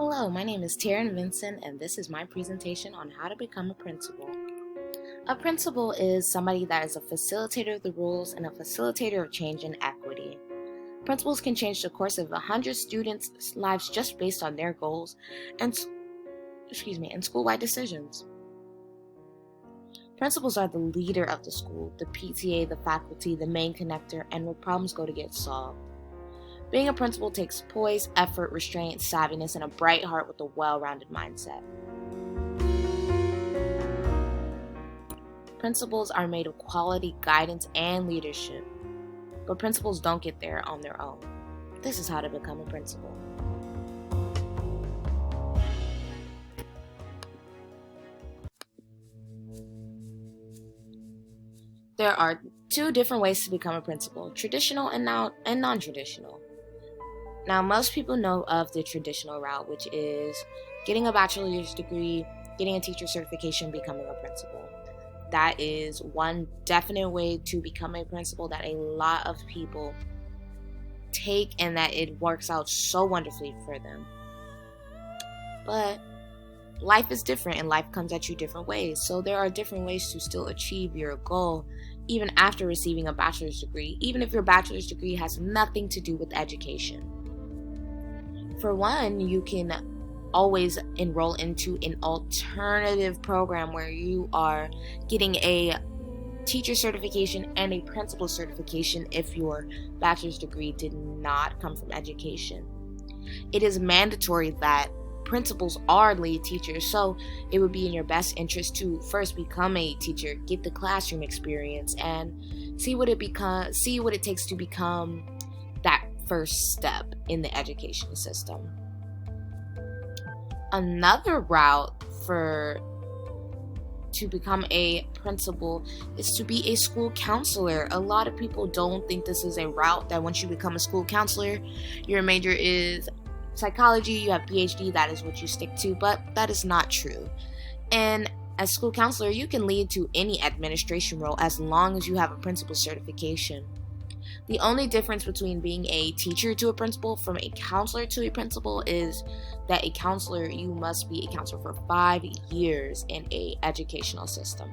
Hello, my name is Terren Vinson, and this is my presentation on how to become a principal. A principal is somebody that is a facilitator of the rules and a facilitator of change and equity. Principals can change the course of 100 students' lives just based on their goals and school-wide decisions. Principals are the leader of the school, the PTA, the faculty, the main connector, and where problems go to get solved. Being a principal takes poise, effort, restraint, savviness, and a bright heart with a well-rounded mindset. Principals are made of quality, guidance, and leadership, but principals don't get there on their own. This is how to become a principal. There are two different ways to become a principal, traditional and non-traditional. Now, most people know of the traditional route, which is getting a bachelor's degree, getting a teacher certification, becoming a principal. That is one definite way to become a principal that a lot of people take and that it works out so wonderfully for them. But life is different and life comes at you different ways. So there are different ways to still achieve your goal even after receiving a bachelor's degree, even if your bachelor's degree has nothing to do with education. For one, you can always enroll into an alternative program where you are getting a teacher certification and a principal certification if your bachelor's degree did not come from education. It is mandatory that principals are lead teachers, so it would be in your best interest to first become a teacher, get the classroom experience, and see what it takes to become that first step in the education system. Another route to become a principal is to be a school counselor. A lot of people don't think this is a route that once you become a school counselor, your major is psychology, you have PhD, that is what you stick to, but that is not true. And as school counselor, you can lead to any administration role as long as you have a principal certification. The only difference between being a teacher to a principal from a counselor to a principal is that a counselor, you must be a counselor for 5 years in an educational system.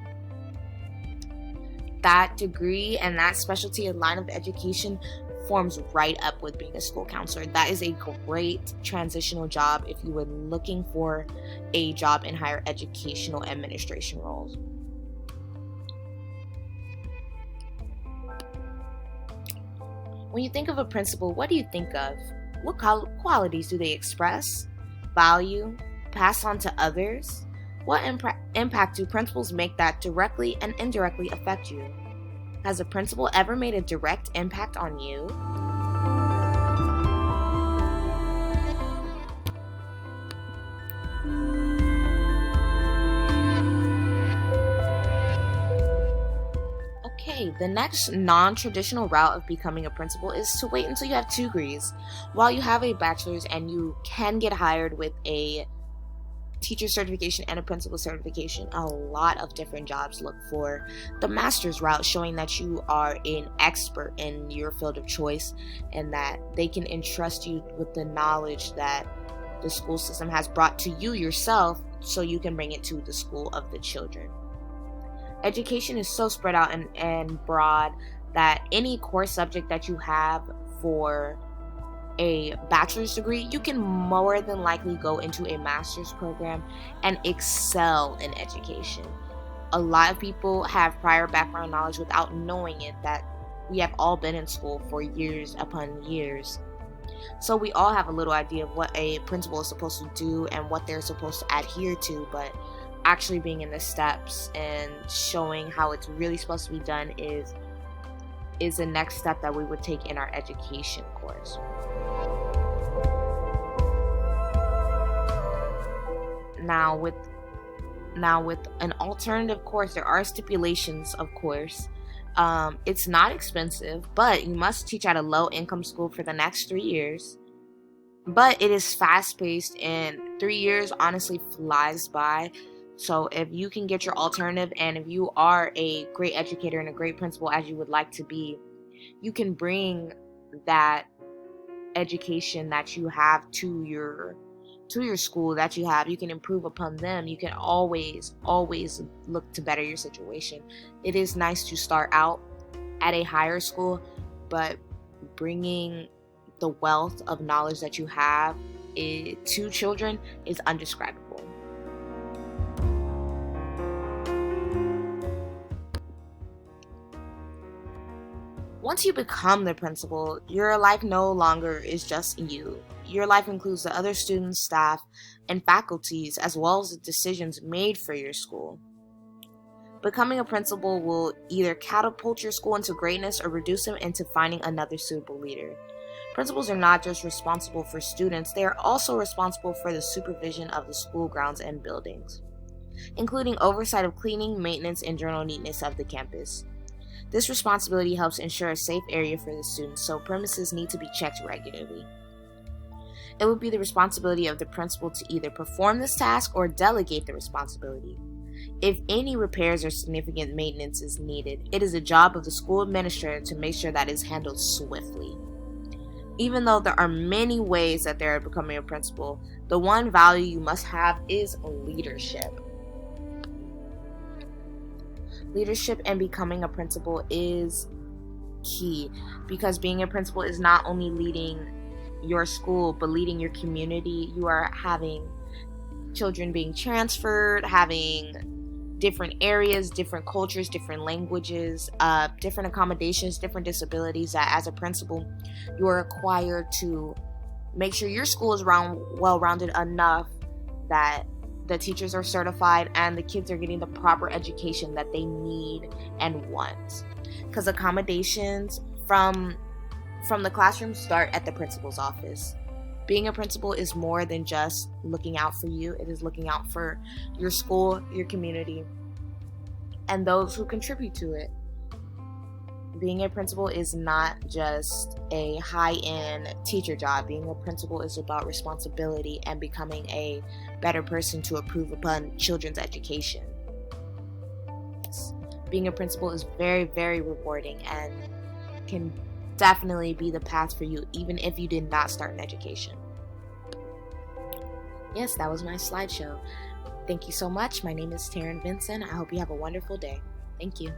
That degree and that specialty and line of education forms right up with being a school counselor. That is a great transitional job if you were looking for a job in higher educational administration roles. When you think of a principal, what do you think of? What qualities do they express, value, pass on to others? What impact do principals make that directly and indirectly affect you? Has a principal ever made a direct impact on you? Okay, the next non-traditional route of becoming a principal is to wait until you have 2 degrees. While you have a bachelor's and you can get hired with a teacher certification and a principal certification, a lot of different jobs look for the master's route, showing that you are an expert in your field of choice and that they can entrust you with the knowledge that the school system has brought to you yourself so you can bring it to the school of the children. Education is so spread out and broad that any core subject that you have for a bachelor's degree, you can more than likely go into a master's program and excel in education. A lot of people have prior background knowledge without knowing it, that we have all been in school for years upon years. So we all have a little idea of what a principal is supposed to do and what they're supposed to adhere to, but actually being in the steps and showing how it's really supposed to be done is the next step that we would take in our education course. Now with an alternative course, there are stipulations, of course. It's not expensive, but you must teach at a low income school for the next 3 years. But it is fast paced and 3 years honestly flies by. So if you can get your alternative and if you are a great educator and a great principal as you would like to be, you can bring that education that you have to your to your school that you have. You can improve upon them. You can always look to better your situation. It is nice to start out at a higher school, but bringing the wealth of knowledge that you have to children is undescribable. Once you become the principal, your life no longer is just you. Your life includes the other students, staff, and faculties, as well as the decisions made for your school. Becoming a principal will either catapult your school into greatness or reduce them into finding another suitable leader. Principals are not just responsible for students, they are also responsible for the supervision of the school grounds and buildings, including oversight of cleaning, maintenance, and general neatness of the campus. This responsibility helps ensure a safe area for the students, so premises need to be checked regularly. It will be the responsibility of the principal to either perform this task or delegate the responsibility. If any repairs or significant maintenance is needed, it is the job of the school administrator to make sure that is handled swiftly. Even though there are many ways that there are becoming a principal, the one value you must have is leadership. Leadership and becoming a principal is key, because being a principal is not only leading your school but leading your community. You are having children being transferred, having different areas, different cultures, different languages, different accommodations, different disabilities, that as a principal you are required to make sure your school is well-rounded enough that the teachers are certified and the kids are getting the proper education that they need and want. Because accommodations from the classroom start at the principal's office. Being a principal is more than just looking out for you. It is looking out for your school, your community, and those who contribute to it. Being a principal is not just a high-end teacher job. Being a principal is about responsibility and becoming a better person to improve upon children's education. Being a principal is very, very rewarding and can definitely be the path for you, even if you did not start in education. Yes, that was my slideshow. Thank you so much. My name is Terren Vinson. I hope you have a wonderful day. Thank you.